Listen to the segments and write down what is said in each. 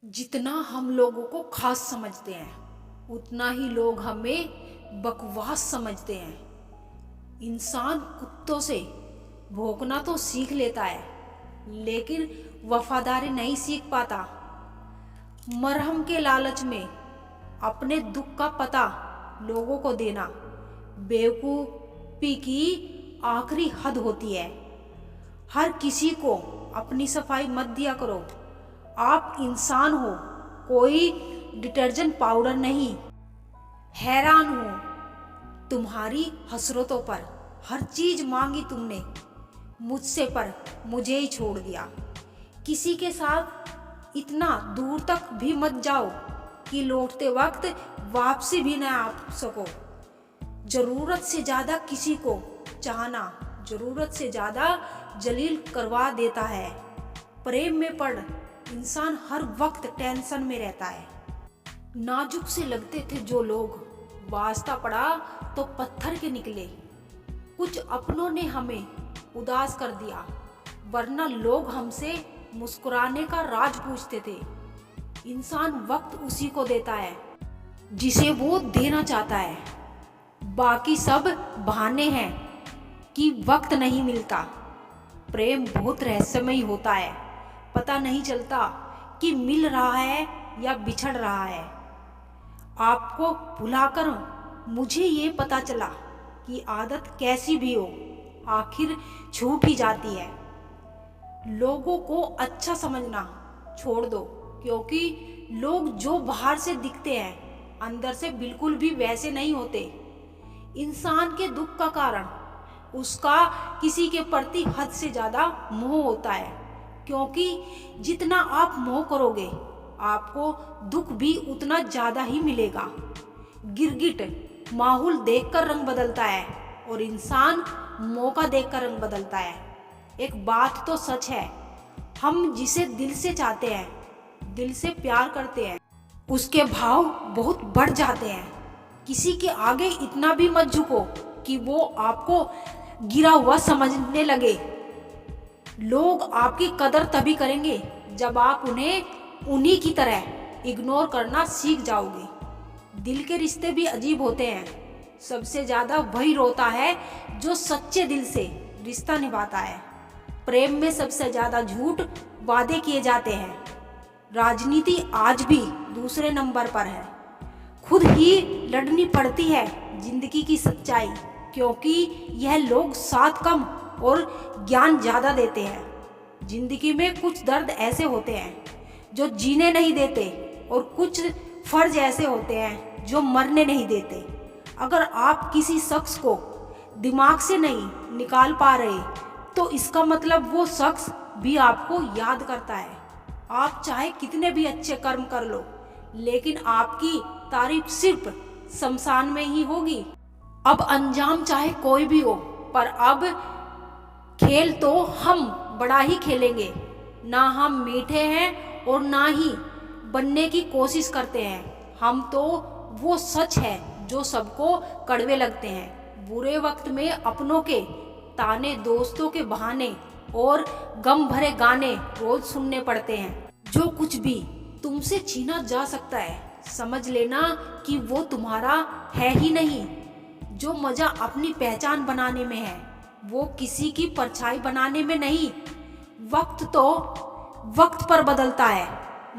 जितना हम लोगों को खास समझते हैं उतना ही लोग हमें बकवास समझते हैं। इंसान कुत्तों से भौंकना तो सीख लेता है लेकिन वफादारी नहीं सीख पाता। मरहम के लालच में अपने दुख का पता लोगों को देना बेवकूफ़ी की आखिरी हद होती है। हर किसी को अपनी सफाई मत दिया करो। आप इंसान हो, कोई डिटर्जेंट पाउडर नहीं। हैरान हूँ तुम्हारी हसरतों पर। हर चीज मांगी तुमने मुझसे पर मुझे ही छोड़ दिया। किसी के साथ इतना दूर तक भी मत जाओ कि लौटते वक्त वापसी भी ना आ सको। जरूरत से ज्यादा किसी को चाहना जरूरत से ज्यादा जलील करवा देता है। प्रेम में पड़ इंसान हर वक्त टेंशन में रहता है। नाजुक से लगते थे जो लोग, वास्ता पड़ा तो पत्थर के निकले। कुछ अपनों ने हमें उदास कर दिया, वरना लोग हमसे मुस्कुराने का राज पूछते थे। इंसान वक्त उसी को देता है जिसे वो देना चाहता है। बाकी सब बहाने हैं कि वक्त नहीं मिलता। प्रेम बहुत रहस्यमय होता है, पता नहीं चलता कि मिल रहा है या बिछड़ रहा है। आपको भुलाकर मुझे ये पता चला कि आदत कैसी भी हो आखिर छूट ही जाती है। लोगों को अच्छा समझना छोड़ दो, क्योंकि लोग जो बाहर से दिखते हैं अंदर से बिल्कुल भी वैसे नहीं होते। इंसान के दुख का कारण उसका किसी के प्रति हद से ज्यादा मोह होता है, क्योंकि जितना आप मोह करोगे आपको दुख भी उतना ज्यादा ही मिलेगा। गिरगिट माहौल देखकर रंग बदलता है और इंसान मौका देखकर रंग बदलता है। एक बात तो सच है, हम जिसे दिल से चाहते हैं, दिल से प्यार करते हैं, उसके भाव बहुत बढ़ जाते हैं। किसी के आगे इतना भी मत झुको कि वो आपको गिरा हुआ समझने लगे। लोग आपकी कदर तभी करेंगे जब आप उन्हें उन्हीं की तरह इग्नोर करना सीख जाओगे। दिल के रिश्ते भी अजीब होते हैं। सबसे ज्यादा वही रोता है जो सच्चे दिल से रिश्ता निभाता है। प्रेम में सबसे ज्यादा झूठ वादे किए जाते हैं। राजनीति आज भी दूसरे नंबर पर है। खुद ही लड़नी पड़ती है जिंदगी की सच्चाई, क्योंकि यह लोग साथ कम और ज्ञान ज्यादा देते हैं। जिंदगी में कुछ दर्द ऐसे होते हैं जो जीने नहीं देते और कुछ फर्ज ऐसे होते हैं जो मरने नहीं देते। अगर आप किसी शख्स को दिमाग से नहीं निकाल पा रहे तो इसका मतलब वो शख्स भी आपको याद करता है। आप चाहे कितने भी अच्छे कर्म कर लो, लेकिन आपकी तारीफ सिर्फ शमशान में ही होगी। अब अंजाम चाहे कोई भी हो, पर अब खेल तो हम बड़ा ही खेलेंगे। ना हम मीठे हैं और ना ही बनने की कोशिश करते हैं। हम तो वो सच है जो सबको कड़वे लगते हैं। बुरे वक्त में अपनों के ताने, दोस्तों के बहाने और गम भरे गाने रोज सुनने पड़ते हैं। जो कुछ भी तुमसे छीना जा सकता है समझ लेना कि वो तुम्हारा है ही नहीं। जो मजा अपनी पहचान बनाने में है वो किसी की परछाई बनाने में नहीं। वक्त तो वक्त पर बदलता है,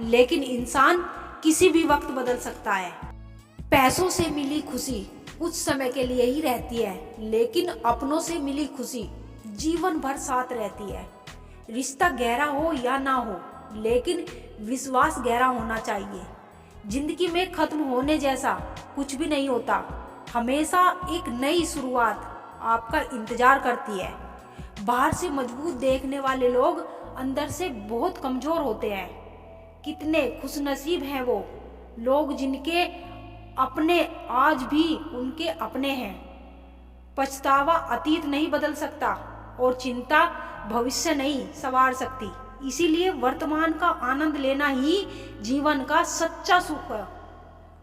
लेकिन इंसान किसी भी वक्त बदल सकता है। पैसों से मिली खुशी कुछ समय के लिए ही रहती है, लेकिन अपनों से मिली खुशी जीवन भर साथ रहती है। रिश्ता गहरा हो या ना हो, लेकिन विश्वास गहरा होना चाहिए। जिंदगी में खत्म होने जैसा कुछ भी नहीं होता। हमेशा एक नई शुरुआत आपका इंतजार करती है। बाहर से मजबूत देखने वाले लोग अंदर से बहुत कमजोर होते हैं। कितने खुशनसीब हैं वो लोग जिनके अपने आज भी उनके अपने हैं। पछतावा अतीत नहीं बदल सकता और चिंता भविष्य नहीं संवार सकती। इसीलिए वर्तमान का आनंद लेना ही जीवन का सच्चा सुख है।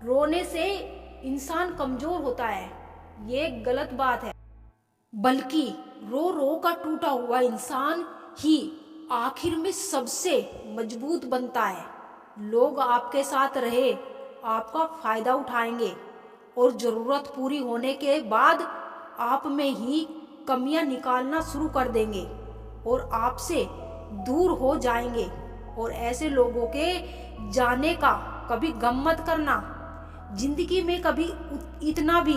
रोने से इंसान कमजोर होता है, ये गलत बात है। बल्कि रो रो का टूटा हुआ इंसान ही आखिर में सबसे मजबूत बनता है। लोग आपके साथ रहे आपका फायदा उठाएंगे और ज़रूरत पूरी होने के बाद आप में ही कमियां निकालना शुरू कर देंगे और आपसे दूर हो जाएंगे। और ऐसे लोगों के जाने का कभी गम मत करना। जिंदगी में कभी इतना भी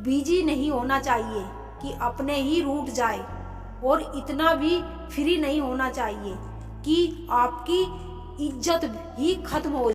बिजी नहीं होना चाहिए कि अपने ही रूठ जाए, और इतना भी फ्री नहीं होना चाहिए कि आपकी इज्जत ही खत्म हो